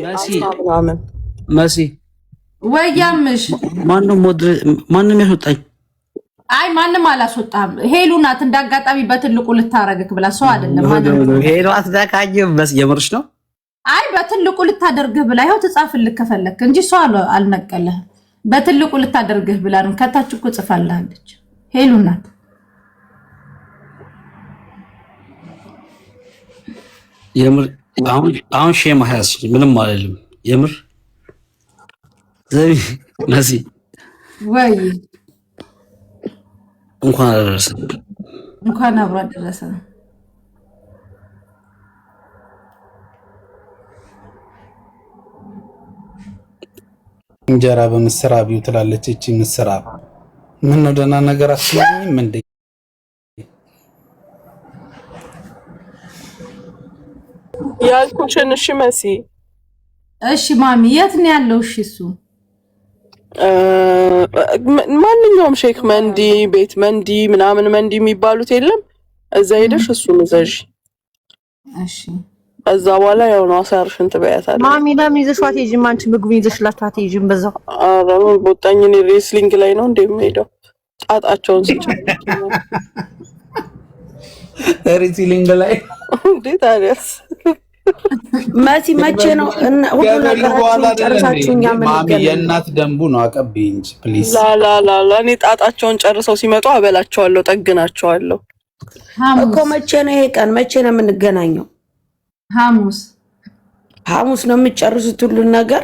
መሲ ምናምን መሲ ወያምሽ ማንም ያስወጣኝ? አይ ማንም አላስወጣም። ሄሉ ናት እንዳጋጣሚ በትልቁ ልታረግክ ብላ ሰው አይደለም ማለት ነው። ሄሉ አትዳካኝ በስ የምርሽ ነው? አይ በትልቁ ልታደርግህ ብላ ይኸው ትጻፍልክ ከፈለክ እንጂ ሰው አልነቀለህ። በትልቁ ልታደርግህ ብላ ነው ከታች እኮ ጽፋልሃለች። ሄሉ ናት። የምር አሁን ሼማ ያስ ምንም አይደለም። የምር ዘቢ መሲ ወይ እንኳን አደረሰ እንኳን አብሮ አደረሰ። እንጀራ በምስር አብዩ ትላለች። እቺ ምስር አብ ምን ነው ደህና ነገር አትይኝም እንዴ? ያልኩሽን እሺ መሲ። እሺ ማሚ የት ነው ያለው? እሺ እሱ ማንኛውም ሼክ መንዲ ቤት መንዲ ምናምን መንዲ የሚባሉት የለም እዛ ሄደሽ እሱን እዘዥ። እሺ እዛ በኋላ ያው ነው አሳርሽን ትበያታለሽ። ማሚ ለምን ይዘሽዋት ሄጂም? አንቺ ምግቡን ይዘሽላት አትሄጂም? በዛው አረን ቦጣኝ እኔ ሬስሊንግ ላይ ነው እንደምሄደው ጣጣቸውን ሲጨምሩ ሬስሊንግ ላይ እንዴ ታዲያስ መሲ መቼ ነው ሁሉ ነገራችሁን ጨርሳችሁ እኛ ምን ማሚ የእናት ደንቡ ነው። አቀብኝ እንጂ ፕሊዝ። ላላላላ እኔ ጣጣቸውን ጨርሰው ሲመጡ አበላቸዋለሁ፣ ጠግናቸዋለሁ እኮ። መቼ ነው ይሄ ቀን? መቼ ነው የምንገናኘው? ሐሙስ ነው የምትጨርሱት ሁሉን ነገር?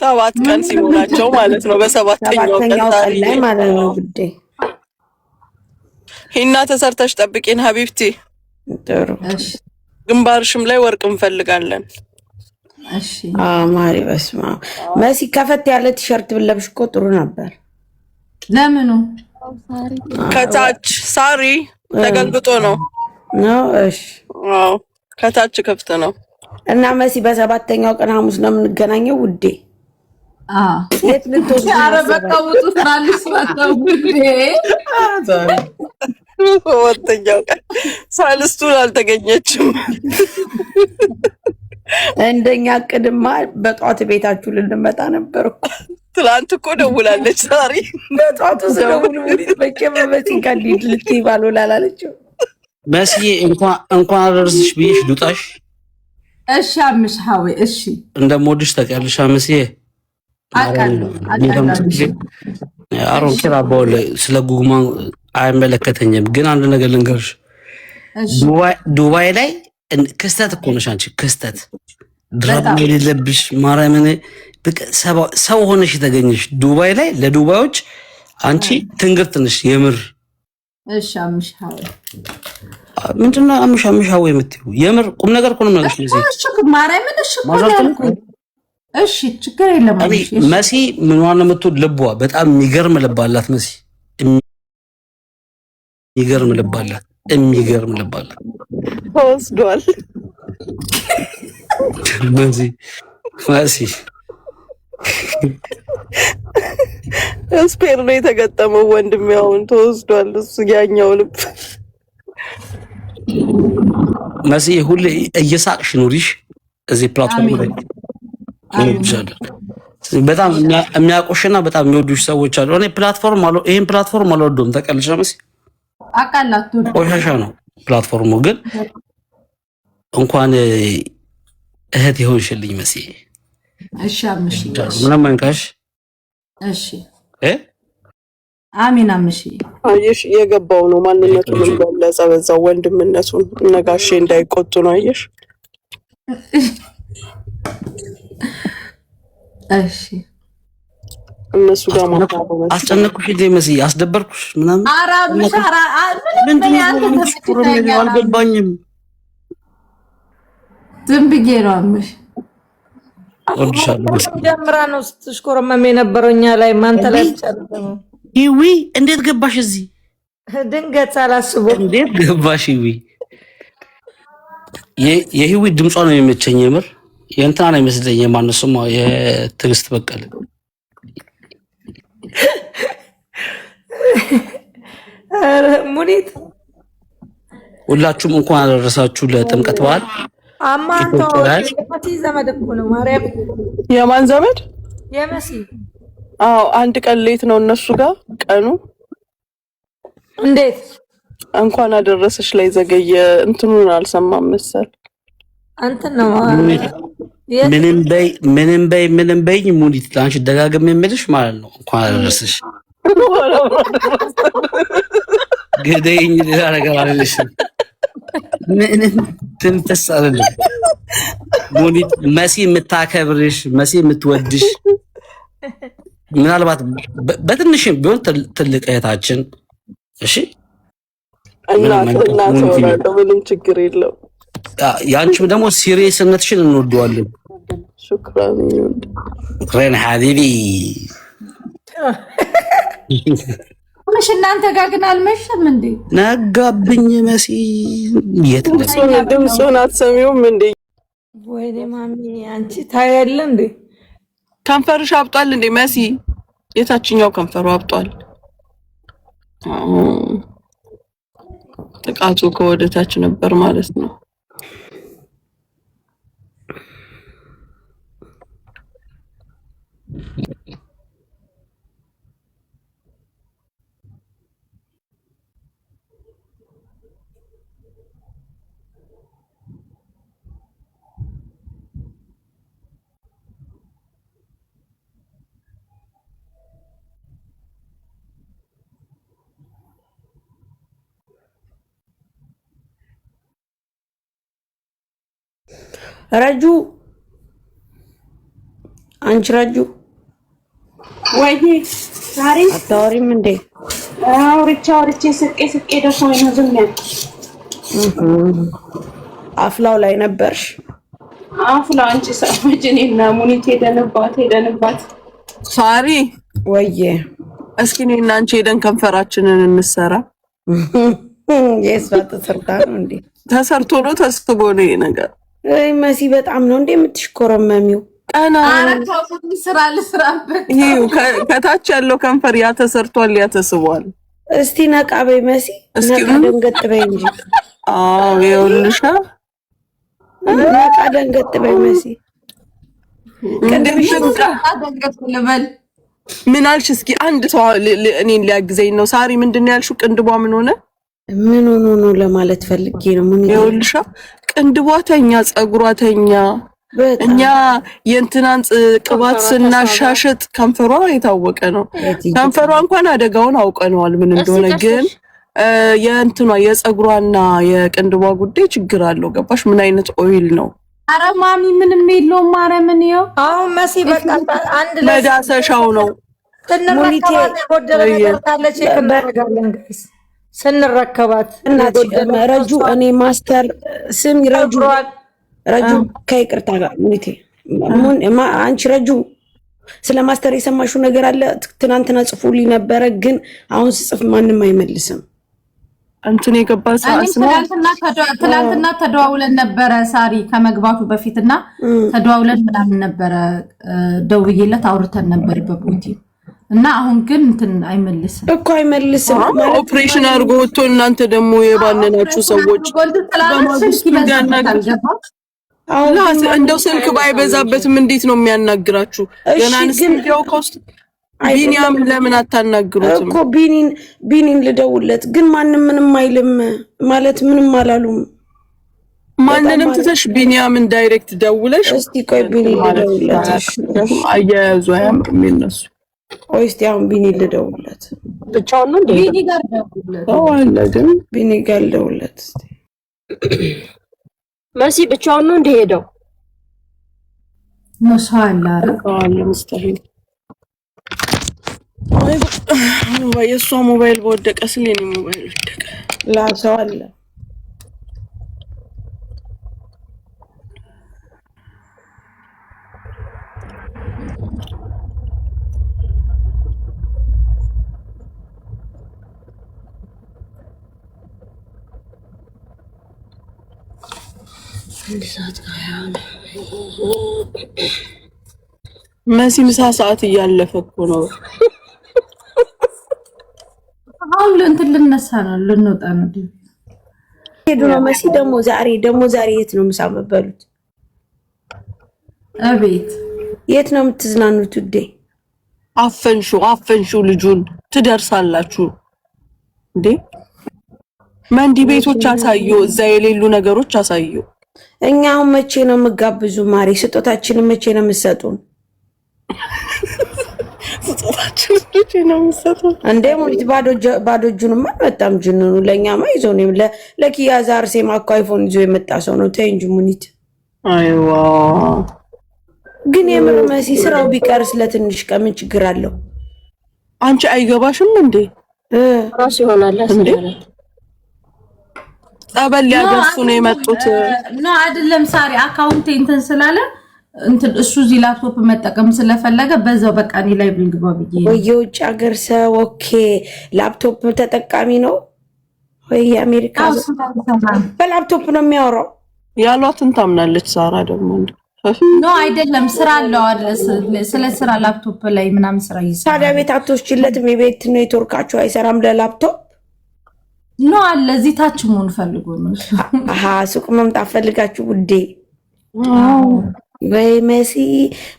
7 ቀን ሲሞላቸው ማለት ነው። በሰባተኛው ቀን ላይ ማለት ነው ግዴ። ሂና ተሰርተሽ ጠብቂን ሀቢብቲ። ጥሩ እሺ። ግንባርሽም ላይ ወርቅ እንፈልጋለን። እሺ ማሪ በስማ መሲ ከፈት ያለ ቲሸርት ብለብሽ እኮ ጥሩ ነበር። ለምኑ? ከታች ሳሪ ተገልብጦ ነው ነው። እሺ አዎ ከታች ከፍተ ነው። እና መሲ በሰባተኛው ቀን ሐሙስ ነው የምንገናኘው ውዴ። የት ልትወስጂ? ኧረ በቃ ውጡ ትናንሽ ናቸው ውዴ። ሰባተኛው ቀን ሳልስቱ አልተገኘችም። እንደኛ ቅድማ በጧት ቤታችሁ ልንመጣ ነበር እኮ። ትላንት እኮ ደውላለች ሳሪ። በጧቱ ስለሁሉ ወዲት በከመበቲ ካንዲድ ልትይ ባልወላላለችው መሲ እንኳን አደረስሽ ብዬሽ ዱጣሽ። እሺ አምሽ ሐዊ እሺ እንደምወድሽ ታውቂያለሽ መሲ። አውቃለሁ። አሮን ኪራ ባለ ስለ ጉግማ አይመለከተኝም፣ ግን አንድ ነገር ልንገርሽ። ዱባይ ላይ ክስተት እኮ ነሽ አንቺ። ክስተት ድራማ የሌለብሽ ማርያምን ሰው ሆነሽ የተገኘሽ ዱባይ ላይ። ለዱባዮች አንቺ ትንግርት ነሽ የምር። እሺ አምሽ ሐዊ ምንድነው አምሽ ሐዊ የምትይው? የምር ቁም ነገር እኮ ነው ማለት ነው። እሺ ማርያምን እሺ እሺ ችግር የለም። መሲ ምን ዋና የምትወድ ልቧ በጣም የሚገርም ልብ አላት መሲ። የሚገርም ልብ አላት። የሚገርም ልብ አላት። ተወስዷል መሲ ስፔር ነው የተገጠመው ወንድሜ። አሁን ተወስዷል እሱ ያኛው ልብ። መሲ ሁሌ እየሳቅሽ ኑሪሽ እዚህ ፕላትፎርም ላይ። በጣም የሚያቆሽና በጣም የሚወዱሽ ሰዎች አሉ። እኔ ይሄን ፕላትፎርም አልወደውም ታውቂያለሽ መሲ። አቃላቱ ቆሻሻ ነው ፕላትፎርሙ። ግን እንኳን እህት ይሆንሽልኝ መሲ። እሺ አምሽ ምንም አንካሽ። እሺ አሚን አምሽ። አየሽ የገባው ነው ማንነቱን እንደለጸ በዛው ወንድምነቱን ነጋሼ እንዳይቆጡ ነው። አየሽ እሺ እነሱ ጋር ማታው አስጨነቅኩሽ እንዴ መሲ? አስደበርኩሽ ምናምን? ኧረ ምሻራ ምንድን ነው አልገባኝም። ዝም ብዬ ነው አምሽ። ወድሻለሁ። ጀምራ ነው ስትሽኮረመም የነበረው እኛ ላይ ማንተ ላይ ጨርሰው። ይዊ እንዴት ገባሽ እዚህ? ድንገት ሳላስበው እንዴት ገባሽ? የህዊ ድምጿ ነው የሚመቸኝ የምር። የእንትና ነው የሚመስለኝ። የማነው ስሟ? የትዕግስት በቀለ። ኧረ ሙኒት ሁላችሁም እንኳን አደረሳችሁ ለጥምቀት በዓል። አማንቶ የመሲ ዘመድ እኮ ነው ማርያም። የማን ዘመድ? የመሲ። አዎ አንድ ቀን ሌት ነው እነሱ ጋር ቀኑ። እንዴት እንኳን አደረሰሽ ላይ ዘገየ። እንትኑን አልሰማም መሰል አንተ ነው ምንም በይ ሙኒት ላንቺ ደጋግሜ የምልሽ ማለት ነው። እንኳን አደረሰሽ ገደኝ ሌላ ነገር አልልሽም። ምንም ትምተስ አይደለም ሙኒት መሲ የምታከብርሽ መሲ የምትወድሽ ምናልባት በትንሽም ቢሆን ትልቅ እህታችን እሺ እናት ምንም ችግር የለው። ያንቺም ደግሞ ሲሪየስነትሽን እንወደዋለን። ሹክራን ሐቢቢ ምሽ እናንተ ጋር ግን አልመሸም እንዴ? ነጋብኝ መሲ የት ድምፁን አትሰሚውም እንዴ? ወይኔ ማሚ አንቺ ታያለ እንዴ? ከንፈርሽ አብጧል እንዴ መሲ? የታችኛው ከንፈሩ አብጧል። ጥቃቱ ከወደታች ነበር ማለት ነው። ረጁ አንቺ ረጁ ወይ ዛሬ አታወሪም እንዴ? አውርቼ ስቄ ደርሶኝ ነው ዝም ያልኩት። አፍላው ላይ ነበርሽ? አፍላው አንቺ ሰማጅ እኔና ሙኒት ሄደንባት ሳሪ ወዬ እስኪ እኔና አንቺ ሄደን ከንፈራችንን እንሰራ። የሷ ተሰርታ ነው እንዴ? ተሰርቶ ነው ተስቦ ነው ይሄ ነገር። አይ መሲ በጣም ነው እንዴ የምትሽኮረመሚው? ቀና አረካው ስራ ልስራበት። ይሄው ከታች ያለው ከንፈር ያ ተሰርቷል ያ ተስቧል። እስቲ ነቃ በይ መሲ፣ ነቃ ደንገጥ በይ እንጂ። አዎ ይኸውልሽ ነቃ ደንገጥ በይ መሲ። ቅድምሽ ደንገጥ ልበል። ምን አልሽ? እስኪ አንድ ሰው እኔን ሊያግዘኝ ነው። ሳሪ ምንድን ነው ያልሽው? ቅንድቧ ምን ሆነ? ምን ሆኖ ነው ለማለት ፈልጌ ነው። ምን ይኸውልሽ ቅንድቧ ተኛ፣ ጸጉሯ ተኛ። እኛ የእንትናን ቅባት ስናሻሽጥ ከንፈሯ የታወቀ ነው። ከንፈሯ እንኳን አደጋውን አውቀነዋል ምን እንደሆነ፣ ግን የእንትኗ የጸጉሯና የቅንድቧ ጉዳይ ችግር አለው። ገባሽ? ምን አይነት ኦይል ነው? አረ ማሚ ምንም የለውም። ማርያምን ይኸው አሁን መሲ በቃ አንድ መዳሰሻው ነው። ስንረከባት ጎደለ ነገር ካለ ቼክ እናደርጋለን ጋይስ። ስንረከባት እናት ረጁ እኔ ማስተር ስም ረጁ ከይቅርታ ጋር ሙኒቴ አንቺ ረጁ ስለ ማስተር የሰማሽው ነገር አለ? ትናንትና ጽፎልኝ ነበረ፣ ግን አሁን ስጽፍ ማንም አይመልስም። እንትን የገባ ሰዓት ነው። ትናንትና ተደዋውለን ነበረ ሳሪ ከመግባቱ በፊትና ተደዋውለን ምናምን ነበረ። ደውዬለት አውርተን ነበር በቦቲ እና አሁን ግን እንትን አይመልስም እኮ አይመልስም። ኦፕሬሽን አድርጎ ወጥቶ እናንተ ደግሞ የባነናችሁ ሰዎች እንደው ስልክ ባይበዛበትም እንዴት ነው የሚያናግራችሁ? ገና እንስቲው ኮስት ቢኒያም ለምን አታናግሩትም እኮ? ቢኒን ልደውለት፣ ግን ማንም ምንም አይልም ማለት ምንም አላሉም። ማንንም ትተሽ ቢኒያምን ዳይሬክት ደውለሽ እስቲ ቆይ ቢኒ ልደውለት። አያያዙ አያምርም የነሱ። ቆይ እስቲ አሁን ቢኒ ልደውለት። ብቻውን ነው እንዴ? ቢኒ ጋር ደውለት። አለ ግን ቢኒ ጋር ልደውለት እስቲ። መሲ ብቻውን ነው እንደሄደው ነው ሰው አለ አለ ሙስተሂል ወይ የሷ ሞባይል በወደቀ ስለኔ ሞባይል ወደቀ። ላሰው አለ መሲ ምሳ ሰዓት እያለፈ እኮ ነው። አሁን እንትን ልነሳ ነው ልንወጣ ነው። ሄዱ ነው መሲ። ደግሞ ዛሬ የት ነው ምሳ መበሉት? አቤት የት ነው የምትዝናኑት ውዴ? አፈንሹ ልጁን ትደርሳላችሁ እንዴ? መንዲ ቤቶች አሳዩ፣ እዛ የሌሉ ነገሮች አሳዩ። እኛ አሁን መቼ ነው የምጋብዙ ማሪ? ስጦታችንን መቼ ነው የምትሰጡን? ስጦታችን መቼ ነው የምትሰጡን? እንዴ ሙኒት ባዶ እጁንማ አልመጣም። ጅንኑ ለእኛማ ይዞ ነው ለኪያ ዛርሴማ እኮ አይፎን ይዞ የመጣ ሰው ነው። ተይ እንጂ ሙኒት። አይዋ ግን የምር መሲ ስራው ቢቀርስ ለትንሽ ቀን ምን ችግር አለው? አንቺ አይገባሽም እንዴ? ራስ ይሆናል እንዴ? ጸበል ሊያደርሱ ነው የመጡት። ነው አይደለም ሳሪ አካውንት እንትን ስላለ እንትን እሱ እዚህ ላፕቶፕ መጠቀም ስለፈለገ በዛው በቃ እኔ ላይ ብልግባ ብዬ ወይ የውጭ ሀገር ሰው ኦኬ ላፕቶፕ ተጠቃሚ ነው ወይ? የአሜሪካ በላፕቶፕ ነው የሚያወራው ያሏትን ታምናለች ሳራ ደግሞ እንዴ? ነው አይደለም ስራ አለው አድረስ ስለ ስራ ላፕቶፕ ላይ ምናምን ስራ ይሰራል። ታዲያ ቤት አትወስጂለትም? የቤት ኔትወርካችሁ አይሰራም ለላፕቶፕ? ነው አለ እዚህ ታች መሆን ፈልጎ ነው። አሃ ሱቅ መምጣት ፈልጋችሁ ውዴ? ወይ መሲ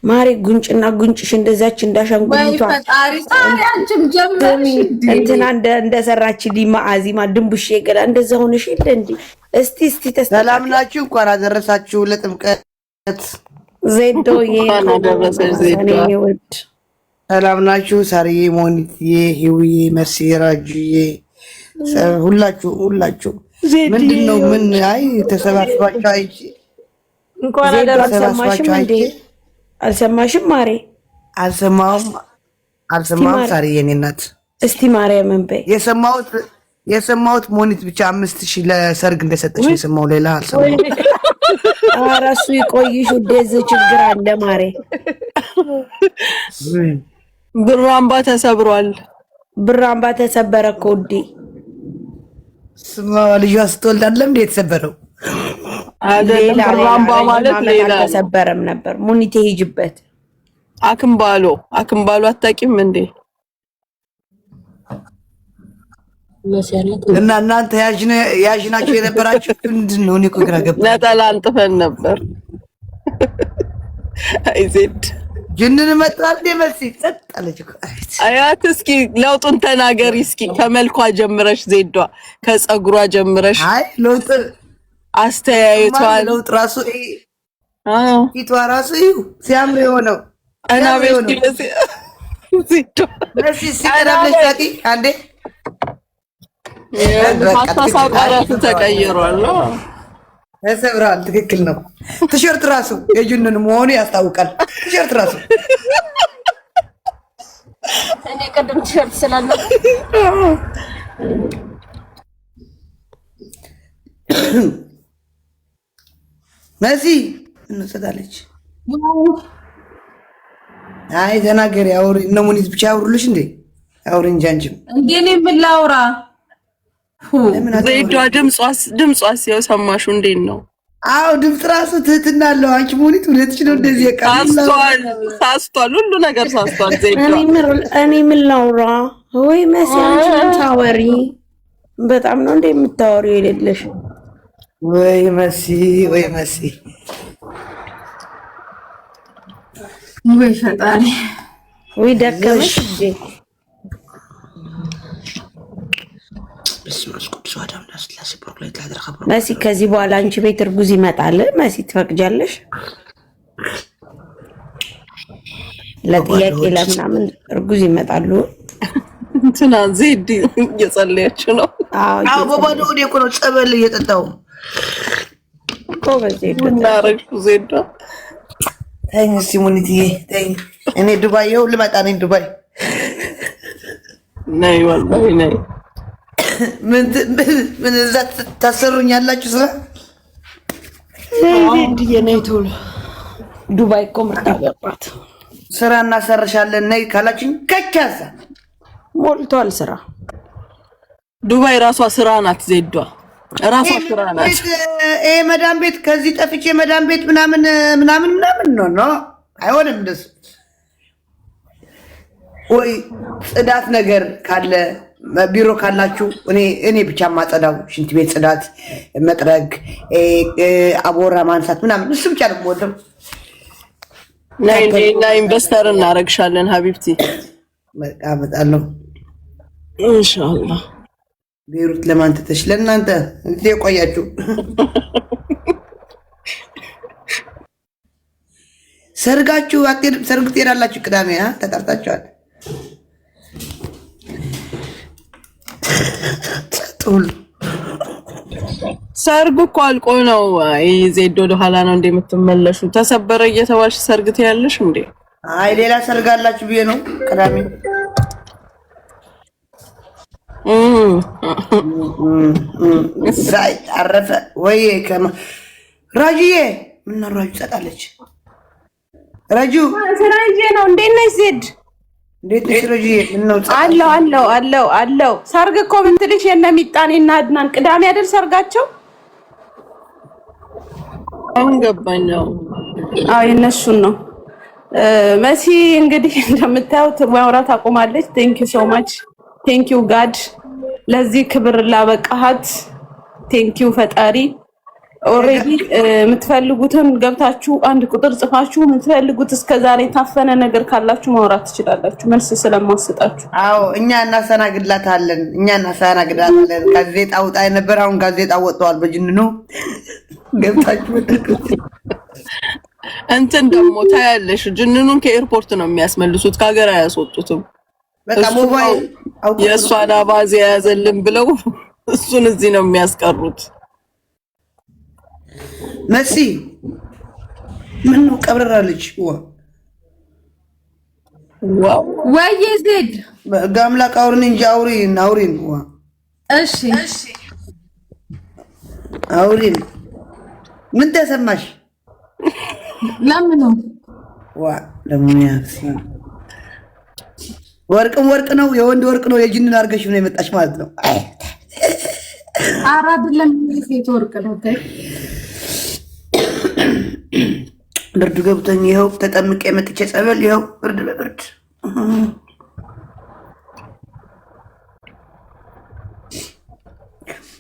ማሪ ጉንጭና ጉንጭሽ እንደዛች እንዳሻንጉሊቷ ወይ ፈጣሪ ሳሪ አንቺም ጀምረሽ እንትና እንደሰራች ሊማአዚማ ድንቡሽ ገላ እንደዛ ሆነሽ ይል እንዴ? እስቲ ሰላም ናችሁ? እንኳን አደረሳችሁ ለጥምቀት። ዜዶ ሰላም ናችሁ? ሳርዬ፣ ሞኒትዬ፣ ሂውዬ፣ መሲ፣ ራጁዬ ሁላችሁ ምንድነው? ምን አይ ተሰባስባችሁ አይቺ እንኳን አደረሳችሁ እንዴ? አልሰማሽም ማሬ? አልሰማሁም ሳርዬ፣ የኔ እናት። እስቲ ማርያምን በይ። የሰማሁት ሞኒት ብቻ 5000 ለሰርግ እንደሰጠች ነው የሰማው። ሌላ አልሰማሁም። ኧረ እሱ ይቆይሽ ውዴ፣ እዚህ ችግር አለ ማሬ። ብራምባ ተሰብሯል። ብራምባ ተሰበረ እኮ ውዴ። ስማ ልጇ ስትወልድ አይደለም እንዴ የተሰበረው? አይደለም ብራምባ ማለት ሌላ ተሰበረም ነበር። ሙኒቴ ሂጅበት። አክምባሎ አታውቂም እንዴ? እና እናንተ ያዥናችሁ የነበራችሁ ምንድን ነው? እኔ እኮ ግራ ገባኝ። ነጠላ አንጥፈን ነበር። አይዜድ ጅንን መጣል ደመሲ ጸጣለች እኮ። አያት እስኪ ለውጡን ተናገሪ እስኪ። ከመልኳ ጀምረሽ ዜዷ፣ ከጸጉሯ ጀምረሽ። አይ ለውጥ አስተያየቷን ለውጥ ራሱ ፊቷ ራሱ ሲያምር የሆነው እና ቤት ዜዷ ለሲ ሲቀራብለሽ ታቂ አንዴ አታሳቀራቱ ተቀይሯል። ተሰብሯል። ትክክል ነው። ቲሸርት ራሱ የጁንን መሆኑ ያስታውቃል። ቲሸርት ራሱ እኔ ቀደም ቲሸርት ስላለ መሲ እንሰጣለች። አይ ተናገሪ፣ አውሪ። እነ ሙኒት ብቻ አውሩልሽ እንዴ? አውሪ እንጂ አንቺም እንዴ ምን ላውራ? ዜዷ ድምጿስ ያው ሰማሹ እንዴት ነው? አዎ ድምፅ ራሱ ትህትና አለው። አንቺ ሙኒት ሁለትሽ ነው እንደዚህ ሳስቷል፣ ሁሉ ነገር ሳስቷል። ዜዷ እኔ ምን ላውራ? ወይ መሲ አንቺ ምን ታወሪ? በጣም ነው እንደ የምታወሪው የሌለሽ። ወይ መሲ ወይ ፈጣሪ ወይ ደከመሽ እንዴ? መሲ ከዚህ በኋላ አንቺ ቤት እርጉዝ ይመጣል። መሲ ትፈቅጃለሽ? ለጥያቄ ለምናምን እርጉዝ ይመጣሉ። እንትና ዜድ እየጸለየች ነው። አዎ በባዶ ወዴ እኮ ነው ጸበል እየጠጣው እኮ በዜድ እናረግኩ ዜዷ። ተኝ እስኪ ሙኒትዬ ተኝ። እኔ ዱባይ ይኸው ልመጣ ነኝ። ዱባይ ነይ ወላሂ ነይ። ምን እዛ ታሰሩኛላችሁ? ስራ ነይ ቶሎ። ዱባይ እኮ ምርጥ አገባት። ስራ እናሰርሻለን ነይ ካላችሁኝ ከቻሳ ሞልቷል ስራ። ዱባይ ራሷ ስራ ናት። ዜዷ ራሷ ስራ ናት። ይሄ መዳም ቤት ከዚህ ጠፍቼ መዳም ቤት ምናምን ነው አይሆንም እንደሱ። ወይ ጽዳት ነገር ካለ ቢሮ ካላችሁ እኔ ብቻ ማጸዳው ሽንት ቤት ጽዳት፣ መጥረግ፣ አቦራ ማንሳት ምናምን እሱ ብቻ ነው የምወደው። ና ኢንቨስተር እናረግሻለን ሀቢብቲ። በቃ እመጣለሁ ኢንሻአላህ። ቤሩት ለማን ትተሽ ለእናንተ እንዴ ቆያችሁ? ሰርጋችሁ አትሄድም? ሰርግ ትሄዳላችሁ? ቅዳሜ ተጠርታችኋል? ጥል ሰርግ እኮ አልቆ ነው። ዜዶ ወደ ኋላ ነው እንደምትመለሹ። ተሰበረ እየተባልሽ ሰርግ ትያለሽ እንዴ? አይ ሌላ ሰርግ አላችሁ ብዬ ነው። ቅዳሜ ሳይ አረፈ ወይ ራጂዬ ምን ነው ራጁ ጸጣለች። ራጁ ስራዬ ነው። እንዴት ነሽ ዜድ? እንዴት ነሽ ራጂዬ? ምን ነው አለው ሰርግ እኮ ብትልሽ የነ ሚጣኔና አድናን ቅዳሜ አይደል ሰርጋቸው? አሁን ገባኝ። አዎ የነሱን ነው። መሲ እንግዲህ እንደምታዩት ማውራት አቆማለች። ቴንክ ዩ ሶ ማች ቴንክ ዩ ጋድ ለዚህ ክብር ላበቃሃት። ቴንክ ዩ ፈጣሪ። ኦሬዲ የምትፈልጉትን ገብታችሁ አንድ ቁጥር ጽፋችሁ የምትፈልጉት እስከዛሬ ታፈነ ነገር ካላችሁ ማውራት ትችላላችሁ። መልስ ስለማስጣችሁ። አዎ እኛ እናስተናግድላታለን። ጋዜጣ ወጣ ነበር። አሁን ጋዜጣ ወጥቷል። በጅንኑ ገብታችሁ እንትን ደግሞ ታያለሽ። ጅንኑን ከኤርፖርት ነው የሚያስመልሱት፣ ከሀገር አያስወጡትም። በቃ ሞባይል የእሷን አባዜ የያዘልን ብለው እሱን እዚህ ነው የሚያስቀሩት። መሲ ምን ነው ቀብረራለች? ዋው ወይ ዜድ ጋምላክ አውሪን እንጂ አውሪን እሺ አውሪን ምን ተሰማሽ? ለምን ነው ለምን ያክሲ ወርቅ ነው የወንድ ወርቅ ነው የጅንን አርገሽ ነው የመጣሽ ማለት ነው። አራድ ለምን ወርቅ ነው? ብርድ ገብቶኝ ይኸው ተጠምቄ መጥቼ ጸበል ይኸው ብርድ በብርድ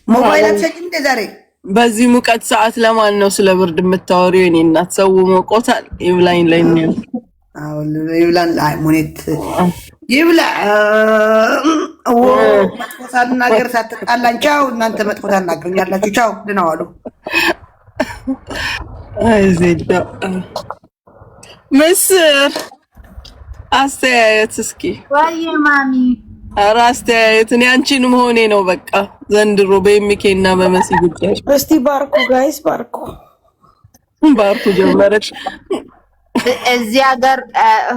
ሞባይል አትሰጪም እንደ ዛሬ በዚህ ሙቀት ሰዓት ለማን ነው ስለ ብርድ የምታወሪው? የኔ እናት ሰው ሞቆታል። ይብላኝ ላይ ነው። አዎ ይብላን ላይ ሞኔት ይብላ መጥፎታ ነገር ሳትጣላን ቻው። እናንተ መጥፎታ እናገኛላችሁ። ቻው ደህና ዋሉ። አይ ዜዳ ምስር አስተያየት እስኪ ወይ ማሚ ኧረ አስተያየት እኔ አንቺን መሆኔ ነው በቃ ዘንድሮ በሚኬና በመሲ ጉዳይ። እስቲ ባርኩ ጋይስ ባርኩ ጀመረች። እዚህ ሀገር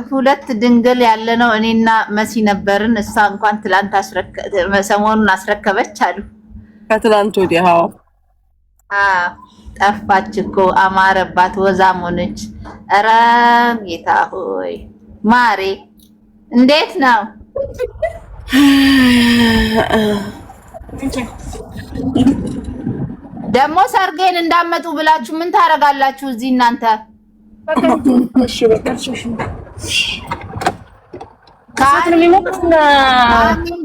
ሁለት ድንግል ያለ ነው። እኔና መሲ ነበርን። እሷ እንኳን ትላንት ሰሞኑን አስረከበች አሉ። ከትላንት ወዲያ ጠፋች እኮ አማረባት፣ ወዛም ሆነች። ኧረ ጌታ ሆይ ማሬ እንዴት ነው? ደግሞ ሰርጌን እንዳመጡ ብላችሁ ምን ታረጋላችሁ እዚህ እናንተ?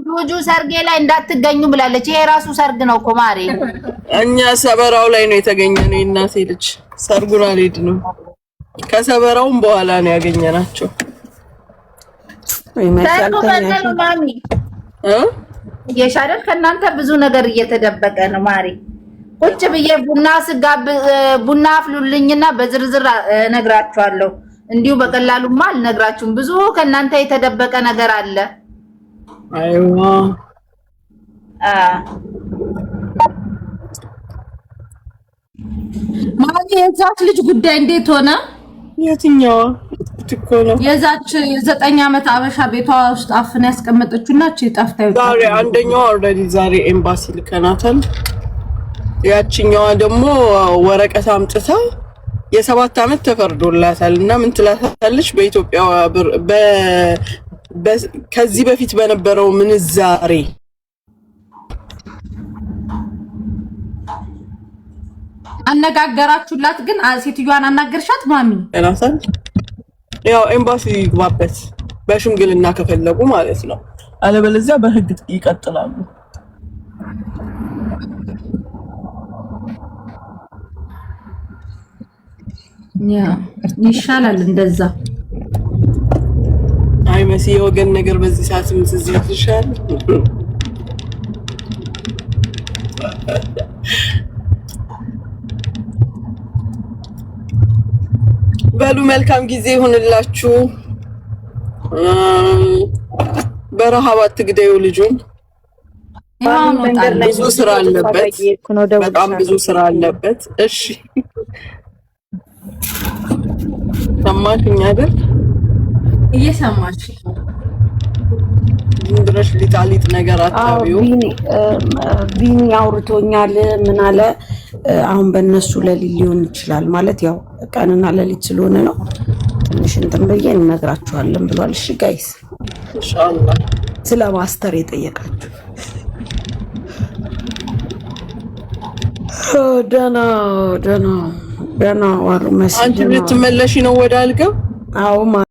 ጁጁ ሰርጌ ላይ እንዳትገኙ ብላለች። ይሄ ራሱ ሰርግ ነው እኮ ማሬ። እኛ ሰበራው ላይ ነው የተገኘነው። የእናቴ ልጅ ሰርጉን አልሄድንም። ከሰበራውም በኋላ ነው ያገኘናቸው። ማሚ የሻደል ከእናንተ ብዙ ነገር እየተደበቀ ነው ማሪ። ቁጭ ብዬ ቡና አፍሉልኝና በዝርዝር እነግራችኋለሁ። እንዲሁ በቀላሉማ አልነግራችሁም። ብዙ ከእናንተ የተደበቀ ነገር አለ። አይዋ ማሚ የዛች ልጅ ጉዳይ እንዴት ሆነ? የትኛዋ እኮ ነው የዛች የ9 ዓመት አበሻ ቤቷ ውስጥ አፍና ያስቀመጠችውና እቺ ጠፍታ ይወጣ። ዛሬ አንደኛዋ ኦልሬዲ ዛሬ ኤምባሲ ልከናታል። ያቺኛዋ ደግሞ ወረቀት አምጥታ የ7 ዓመት ተፈርዶላታል እና ምን ትላታለች? በኢትዮጵያ ከዚህ በፊት በነበረው ምንዛሬ አነጋገራችሁላት? ግን ሴትዮዋን አናገርሻት ማሚ? እናታል ያው ኤምባሲ ይግባበት በሽምግልና ከፈለጉ ማለት ነው። አለበለዚያ በህግ ይቀጥላሉ። ያ ይሻላል እንደዛ። አይ መሲ የወገን ነገር በዚህ ሰዓት ምትዝ ይሻል። በሉ መልካም ጊዜ ይሁንላችሁ። በረሃብ አትግደዩ ልጁን። ብዙ ስራ አለበት፣ በጣም ብዙ ስራ አለበት። እሺ ሰማሽኝ አይደል? እየሰማሽ ድረሽ ሊጣሊጥ ነገር አታቢው። ቢኒ አውርቶኛል። ምን አለ አሁን በእነሱ ለሊት ሊሆን ይችላል ማለት ያው ቀንና ለሊት ስለሆነ ነው። ትንሽ እንትን ብዬ እንነግራችኋለን ብሏል። እሺ ጋይስ ኢንሻአላህ። ስለ ማስተር የጠየቃችሁ ደህና ዋሉ መሲ። አንቺ ልትመለሺ ነው ወደ አልጋ? አዎ